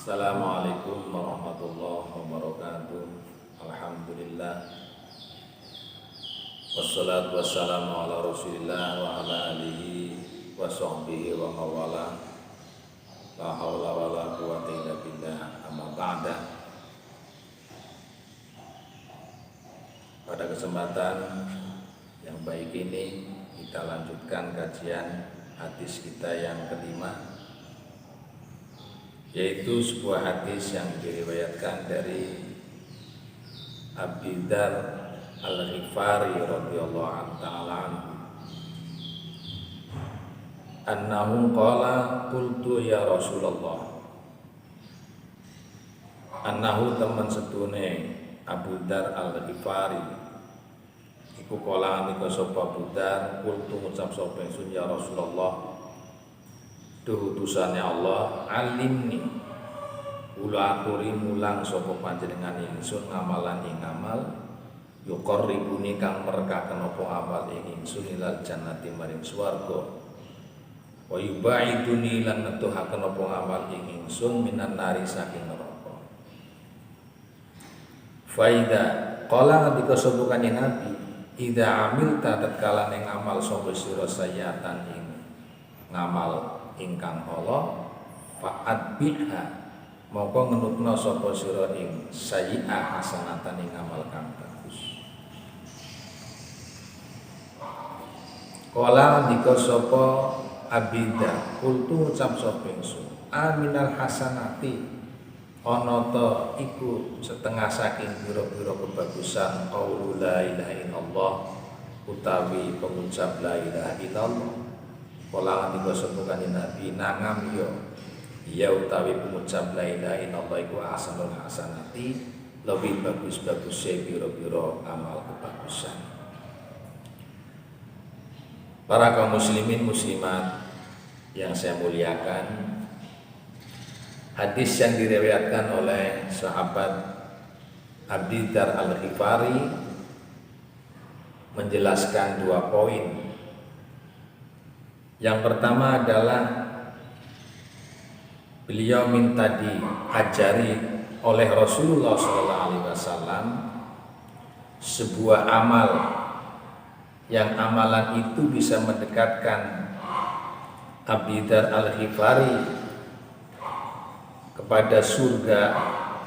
Assalamualaikum warahmatullahi wabarakatuh. Alhamdulillah. Wassalatu wassalamu ala rasulillah wa ala alihi wa sahbihi wa mawala. La hawla wa la quwwata illa billah, amma ba'da. Pada kesempatan yang baik ini kita lanjutkan kajian hadis kita yang kelima, yaitu sebuah hadis yang diriwayatkan dari Abi Dzar Al-Ghifari radhiyallahu ta'ala anhu. Annahu qala qultu ya Rasulullah. Annahu teman setune Abu Dzar Al-Ghifari iku kala nika sapa Abu Dzar qultu ngucap sapa ingsun ya Rasulullah, duh utusane Allah, alimni kula aturi mulang sapa panjenengan ingsun ngamalan ing amal yuqarribuni kang merekaken apa amal ing ingsun ilal jannati maring swarga wa yubaiduni lan netuhaken apa amal ing ingsun minan nari saking neraka. Faida qala ngendika sapa kanjeng Nabi, idza amilta tatkala ning amal sapa sira sayatan ing ngamal ingkang Allah fa'ad biha moko ngenutna sapa sira ing sayyi'ah hasanatan ing amal kang bagus. Kala ndika sapa Abida kultu ucap sapa ingsun aminal hasanati ana ta iku setengah saking pira-pira kebagusan qaulu la ilaha illallah utawi pengucap la ilaha illallah. Kala ngendika sapa kanjeng Nabi, nangam ya utawi pengucap la ilaha illallah iku ahsanul hasanati, lebih bagus-bagus pira-pira amal kebagusan. Para kaum muslimin muslimat yang saya muliakan, hadis yang diriwayatkan oleh sahabat Abi Dzar Al-Ghifari menjelaskan dua poin. Yang pertama adalah beliau minta diajari oleh Rasulullah SAW sebuah amal yang amalan itu bisa mendekatkan Abi Dzar Al-Ghifari kepada surga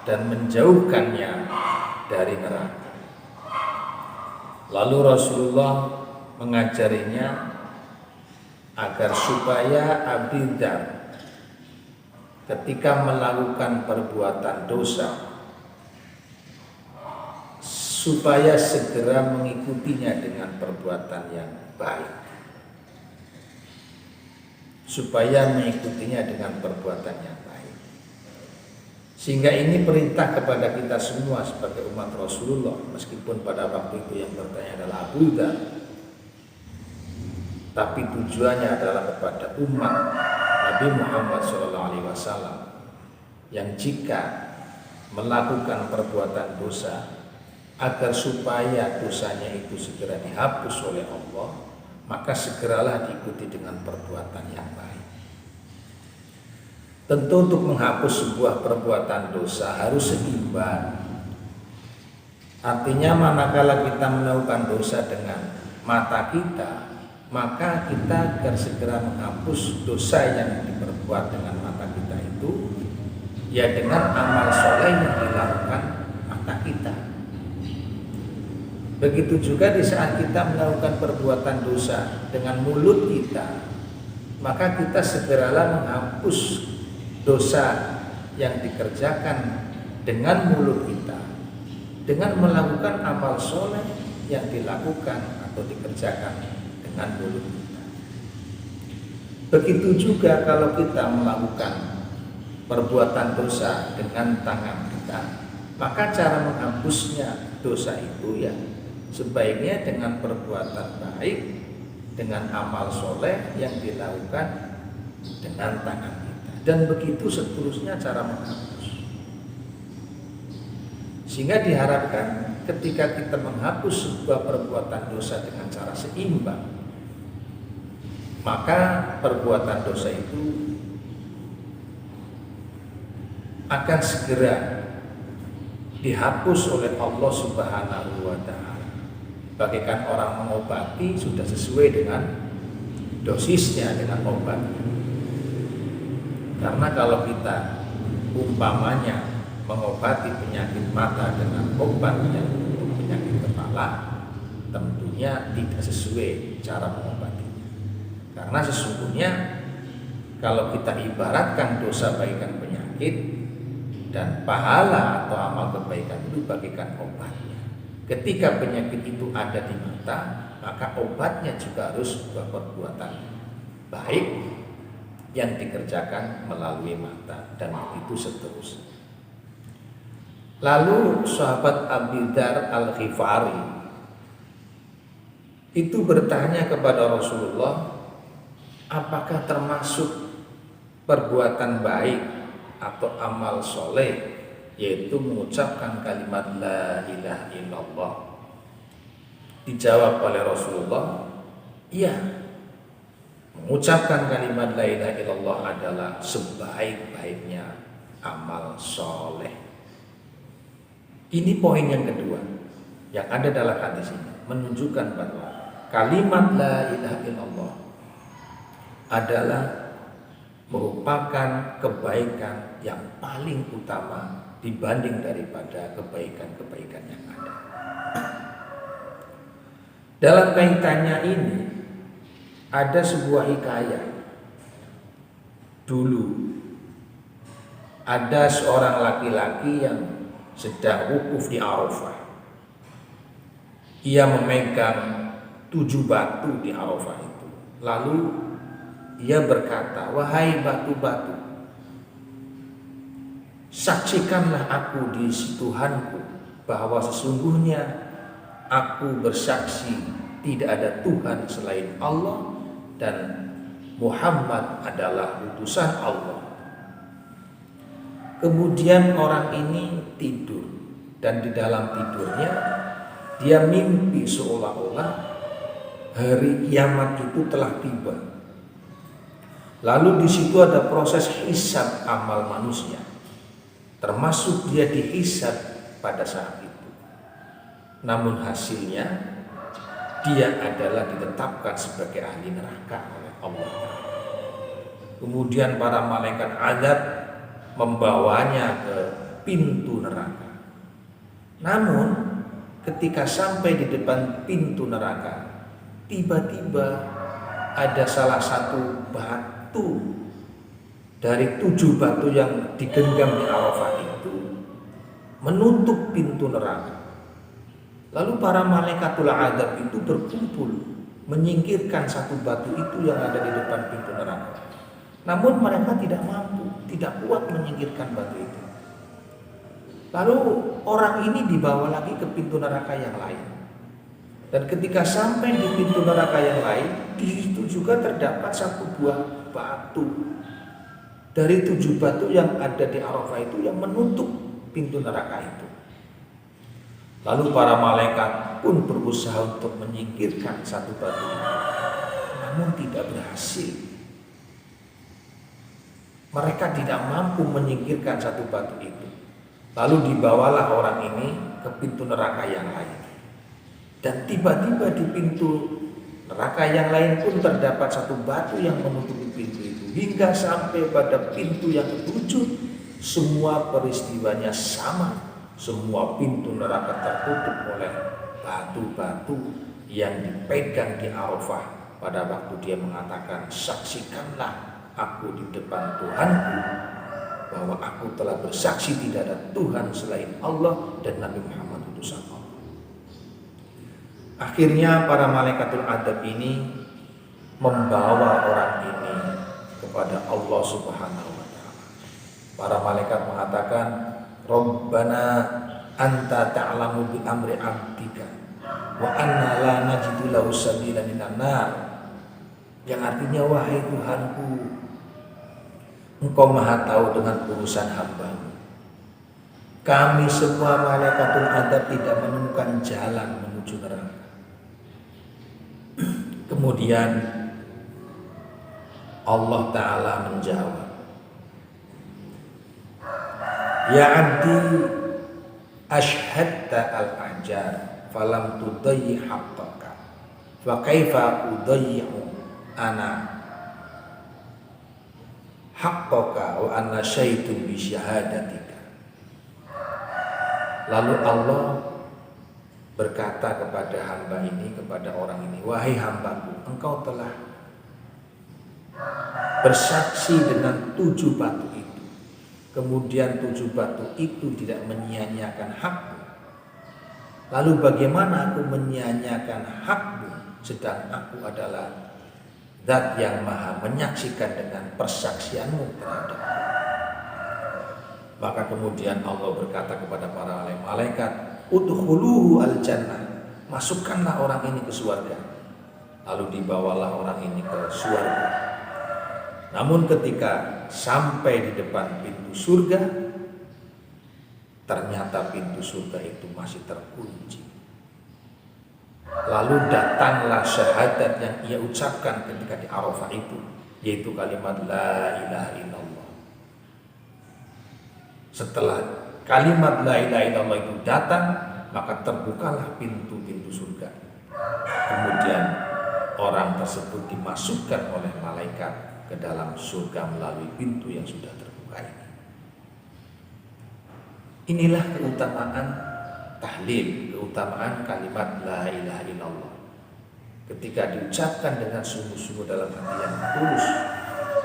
dan menjauhkannya dari neraka. Lalu Rasulullah mengajarinya agar supaya Abi Dzar ketika melakukan perbuatan dosa supaya segera mengikutinya dengan perbuatan yang baik, supaya mengikutinya dengan perbuatan yang baik. Sehingga ini perintah kepada kita semua sebagai umat Rasulullah, meskipun pada waktu itu yang bertanya adalah Abu Dzar, tapi tujuannya adalah kepada umat Nabi Muhammad SAW yang jika melakukan perbuatan dosa, agar supaya dosanya itu segera dihapus oleh Allah, maka segeralah diikuti dengan perbuatan yang baik. Tentu untuk menghapus sebuah perbuatan dosa harus seimbang. Artinya manakala kita melakukan dosa dengan mata kita, maka kita akan segera menghapus dosa yang diperbuat dengan mata kita itu ya dengan amal soleh yang dilakukan mata kita. Begitu juga di saat kita melakukan perbuatan dosa dengan mulut kita, maka kita segeralah menghapus dosa yang dikerjakan dengan mulut kita dengan melakukan amal soleh yang dilakukan atau dikerjakan dengan mulut kita. Begitu juga kalau kita melakukan perbuatan dosa dengan tangan kita, maka cara menghapusnya dosa itu ya sebaiknya dengan perbuatan baik, dengan amal soleh yang dilakukan dengan tangan kita. Dan begitu seterusnya cara menghapus. Sehingga diharapkan ketika kita menghapus sebuah perbuatan dosa dengan cara seimbang, maka perbuatan dosa itu akan segera dihapus oleh Allah Subhanahu wa taala. Bagaikan orang mengobati sudah sesuai dengan dosisnya, dengan obatnya. Karena kalau kita umpamanya mengobati penyakit mata dengan obat yang untuk penyakit kepala, tentunya tidak sesuai cara mengobatinya. Karena sesungguhnya kalau kita ibaratkan dosa bagaikan penyakit dan pahala atau amal kebaikan itu bagaikan obatnya. Ketika penyakit itu ada di mata, maka obatnya juga harus perbuatan baik yang dikerjakan melalui mata, dan itu seterusnya. Lalu sahabat Abu Dzar Al-Ghifari itu bertanya kepada Rasulullah, apakah termasuk perbuatan baik atau amal soleh yaitu mengucapkan kalimat la ilaha illallah? Dijawab oleh Rasulullah, iya, mengucapkan kalimat la ilaha illallah adalah sebaik-baiknya amal soleh. Ini poin yang kedua yang ada dalam hadis ini, menunjukkan bahwa kalimat la ilaha illallah adalah merupakan kebaikan yang paling utama dibanding daripada kebaikan-kebaikan yang ada. Dalam kaitannya ini ada sebuah hikayah. Dulu ada seorang laki-laki yang sedang wukuf di Arafah. Ia memegang 7 batu di Arafah itu. Lalu ia berkata, wahai batu-batu, saksikanlah aku di sisi Tuhanku bahwa sesungguhnya aku bersaksi tidak ada Tuhan selain Allah dan Muhammad adalah utusan Allah. Kemudian orang ini tidur, dan di dalam tidurnya dia mimpi seolah-olah hari kiamat itu telah tiba. Lalu di situ ada proses hisab amal manusia, termasuk dia dihisab pada saat itu. Namun hasilnya dia adalah ditetapkan sebagai ahli neraka oleh Allah. Kemudian para malaikat azab membawanya ke pintu neraka. Namun ketika sampai di depan pintu neraka, tiba-tiba ada salah satu batu dari 7 batu yang digenggam di Arafah itu menutup pintu neraka. Lalu para malaikatul azab itu berkumpul menyingkirkan satu batu itu yang ada di depan pintu neraka. Namun mereka tidak mampu, tidak kuat menyingkirkan batu itu. Lalu orang ini dibawa lagi ke pintu neraka yang lain. Dan ketika sampai di pintu neraka yang lain, di situ juga terdapat satu buah batu dari 7 batu yang ada di Arafah itu yang menutup pintu neraka itu. Lalu para malaikat pun berusaha untuk menyingkirkan satu batu itu, namun tidak berhasil. Mereka tidak mampu menyingkirkan satu batu itu. Lalu dibawalah orang ini ke pintu neraka yang lain. Dan tiba-tiba di pintu neraka yang lain pun terdapat satu batu yang menutupi pintu itu. Hingga sampai pada pintu yang ketujuh, semua peristiwanya sama. Semua pintu neraka tertutup oleh batu-batu yang dipegang di Arafah pada waktu dia mengatakan, saksikanlah aku di depan Tuhanku bahwa aku telah bersaksi tidak ada Tuhan selain Allah dan Nabi Muhammad utusan Allah. Akhirnya para malaikatul adab ini membawa orang ini kepada Allah Subhanahu wa taala. Para malaikat mengatakan, Rabbana anta ta'lamu bi amri 'abdika wa anna la najidu lahu sabila minan nar. Yang artinya, wahai Tuhanku, Engkau maha tahu dengan urusan hamba-Mu. Kami semua malaikatul adab tidak menemukan jalan menuju neraka. Kemudian Allah Ta'ala menjawab, Ya abdi ashhadta al-ahjar falam tudayyi haqqaka fa kaifa udayyi'u ana haqqaka wa anna syaitun bi syahadatika. Lalu Allah berkata kepada hamba ini, kepada orang ini, wahai hambaku, engkau telah bersaksi dengan 7 batu itu, kemudian 7 batu itu tidak menyia-nyiakan hakmu. Lalu bagaimana aku menyia-nyiakan hakmu, sedang aku adalah Zat yang maha menyaksikan dengan persaksianmu terhadap. Maka kemudian Allah berkata kepada para malaikat, udkhuluhu al-jannah, masukkanlah orang ini ke surga. Lalu dibawalah orang ini ke surga. Namun ketika sampai di depan pintu surga, ternyata pintu surga itu masih terkunci. Lalu datanglah syahadat yang ia ucapkan ketika di Arafah itu, yaitu kalimat la ilaha illallah. Setelah kalimat la ilaha illallah itu datang, maka terbukalah pintu-pintu surga. Kemudian orang tersebut dimasukkan oleh malaikat ke dalam surga melalui pintu yang sudah terbuka ini. Inilah keutamaan tahlil, keutamaan kalimat la ilaha illallah. Ketika diucapkan dengan sungguh-sungguh dalam hati yang tulus,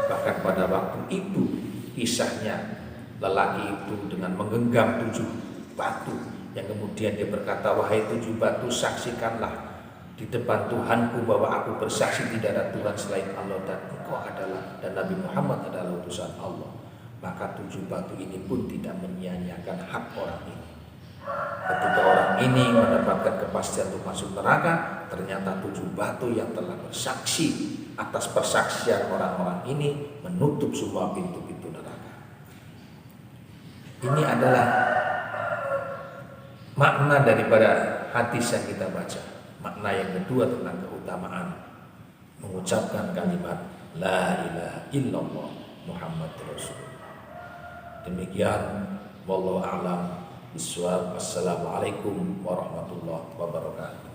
bahkan pada waktu itu kisahnya lelaki itu dengan menggenggam 7 batu, yang kemudian dia berkata, wahai 7 batu, saksikanlah di depan Tuhanku bahwa aku bersaksi tidak ada Tuhan selain Allah dan engkau adalah, dan Nabi Muhammad adalah utusan Allah. Maka 7 batu ini pun tidak menyia-nyiakan hak orang ini. Ketika orang ini mendapatkan kepastian untuk masuk neraka, ternyata 7 batu yang telah bersaksi atas persaksian orang-orang ini menutup semua pintu-pintu neraka. Ini adalah makna daripada hadis yang kita baca. Makna yang kedua tentang keutamaan mengucapkan kalimat la ilaha illallah Muhammadur Rasulullah. Demikian, wallahu a'lam bishawab. Assalamualaikum warahmatullahi wabarakatuh.